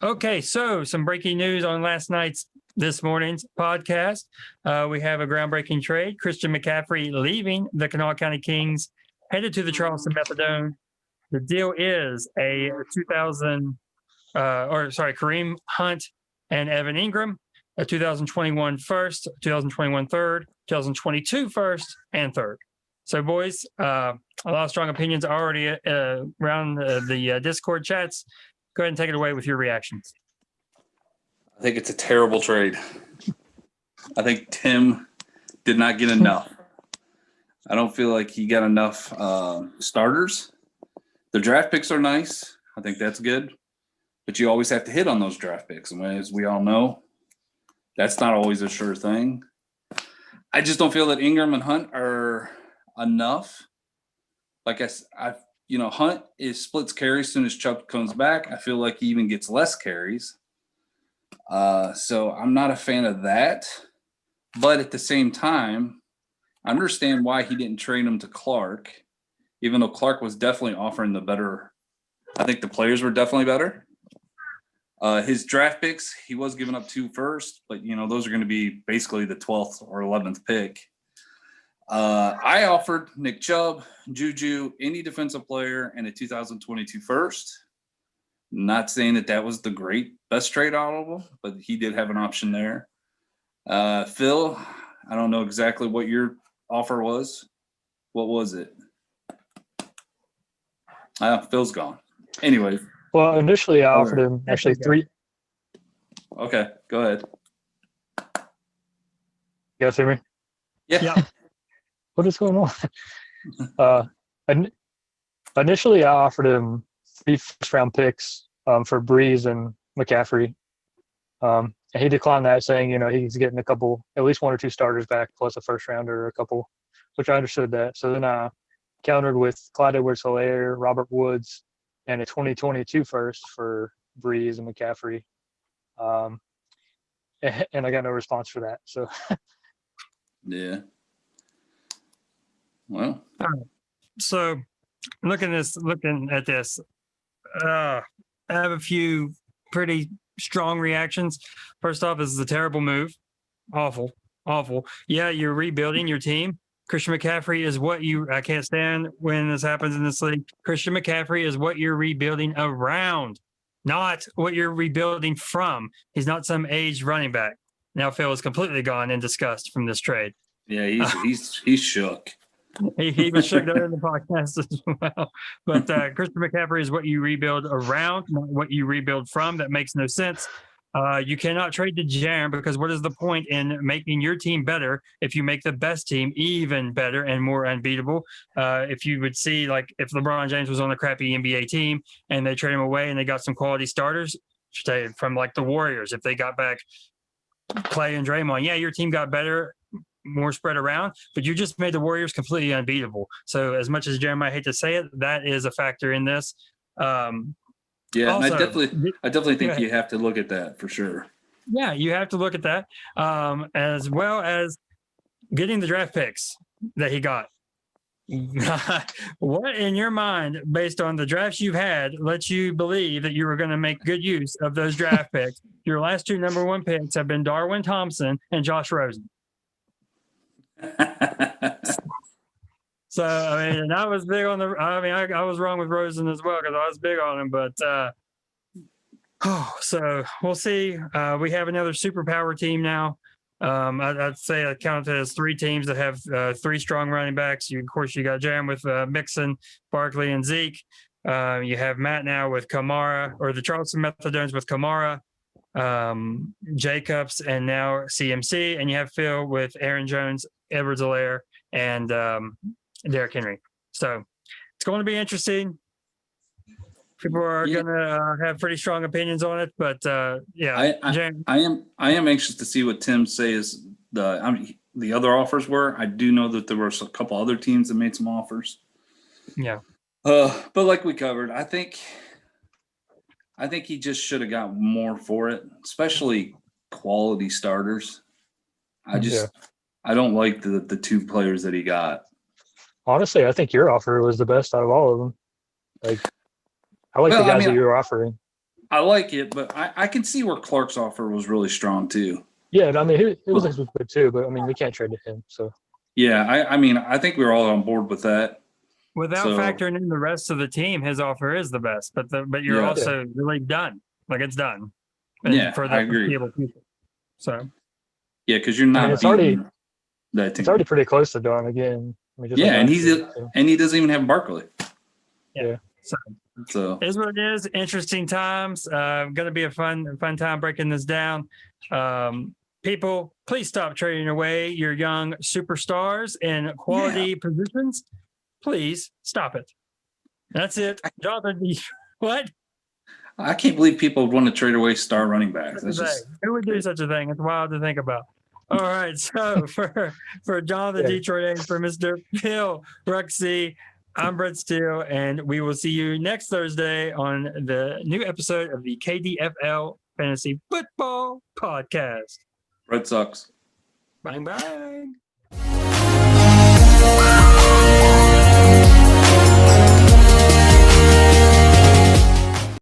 Okay, so some breaking news on this morning's podcast. We have a groundbreaking trade. Christian McCaffrey leaving the Kanawha County Kings, headed to the Charleston Methadone. The deal is a Kareem Hunt and Evan Ingram, a 2021 first, 2021 third, 2022 first, and third. So, boys, a lot of strong opinions already around the Discord chats. Go ahead and take it away with your reactions. I think it's a terrible trade. I think Tim did not get enough. I don't feel like he got enough starters. The draft picks are nice. I think that's good. But you always have to hit on those draft picks. And as we all know, that's not always a sure thing. I just don't feel that Ingram and Hunt are enough. Like Hunt splits carries as soon as Chubb comes back. I feel like he even gets less carries. So I'm not a fan of that. But at the same time, I understand why he didn't trade him to Clark, even though Clark was definitely offering the better. I think the players were definitely better. His draft picks, he was giving up 2 first, but, those are going to be basically the 12th or 11th pick. I offered Nick Chubb, Juju, any defensive player, and a 2022 first. Not saying that was the best trade out of him, but he did have an option there. Phil, I don't know exactly what your offer was. What was it? Phil's gone. Anyway. Well, initially I offered him actually 3. Okay, go ahead. You guys hear me? Yeah. What is going on? Initially, I offered him 3 first-round picks for Breeze and McCaffrey. And he declined that, saying, he's getting at least 1 or 2 starters back, plus a first-rounder or a couple, which I understood that. So then I countered with Clyde Edwards-Helaire, Robert Woods, and a 2022 first for Breeze and McCaffrey. And I got no response for that. So, yeah. Well, all right. So looking at this, I have a few pretty strong reactions. First off, this is a terrible move. Awful. Yeah, you're rebuilding your team. Christian McCaffrey is I can't stand when this happens in this league. Christian McCaffrey is what you're rebuilding around, not what you're rebuilding from. He's not some aged running back. Now Phil is completely gone in disgust from this trade. Yeah, he's shook. He was shook during the podcast as well. But Christian McCaffrey is what you rebuild around, not what you rebuild from. That makes no sense. You cannot trade to Jaron, because what is the point in making your team better if you make the best team even better and more unbeatable? If you would see, like, if LeBron James was on a crappy NBA team and they trade him away and they got some quality starters from like the Warriors, if they got back Clay and Draymond, yeah, your team got better, more spread around, but you just made the Warriors completely unbeatable. So as much as Jeremiah, I hate to say it, that is a factor in this. Yeah, also, and I definitely think you have to look at that for sure. Yeah, you have to look at that, as well as getting the draft picks that he got. What in your mind, based on the drafts you've had, lets you believe that you were going to make good use of those draft picks? Your last 2 number 1 picks have been Darwin Thompson and Josh Rosen. So, and I was big on I was wrong with Rosen as well, because I was big on him, but so we'll see. We have another superpower team now. I'd say I count it as 3 teams that have 3 strong running backs. Of course, you got Jaron with Mixon, Barkley, and Zeke. You have Matt now with Kamara, or the Charleston Methadones with Kamara, Jacobs, and now CMC. And you have Phil with Aaron Jones, Edwards-Helaire, and Derrick Henry. So it's going to be interesting. People are going to have pretty strong opinions on it, but yeah. I am anxious to see what Tim says the other offers were. I do know that there were a couple other teams that made some offers. Yeah. But like we covered, I think he just should have got more for it, especially quality starters. I don't like the 2 players that he got. Honestly, I think your offer was the best out of all of them. Like, I like the guys that you were offering. I like it, but I can see where Clark's offer was really strong too. Yeah, I mean, it was good too, but I mean, we can't trade to him. So Yeah, I mean, I think we were all on board with that. Without So- factoring in the rest of the team, his offer is the best. But you're Yeah. also really done. Like it's done. Yeah, for the I agree. foreseeable future. So Yeah, because you're not mean, it's beating that team. it's already pretty close to done again. I mean, just Yeah, like and last year, so. he doesn't even have Barkley. so So is what it is. Interesting times. Going to be a fun time breaking this down. People, please stop trading away your young superstars in quality positions. Please stop it. That's it. Jonathan, what? I can't believe people would want to trade away star running backs. That's just Who would do such a thing? It's wild to think about. All right. So for Jonathan Yeah. Detroit and for Mr. Bill Ruxey, I'm Brett Steele, and we will see you next Thursday on the new episode of the KDFL Fantasy Football Podcast. Red Sox. Bang, bang.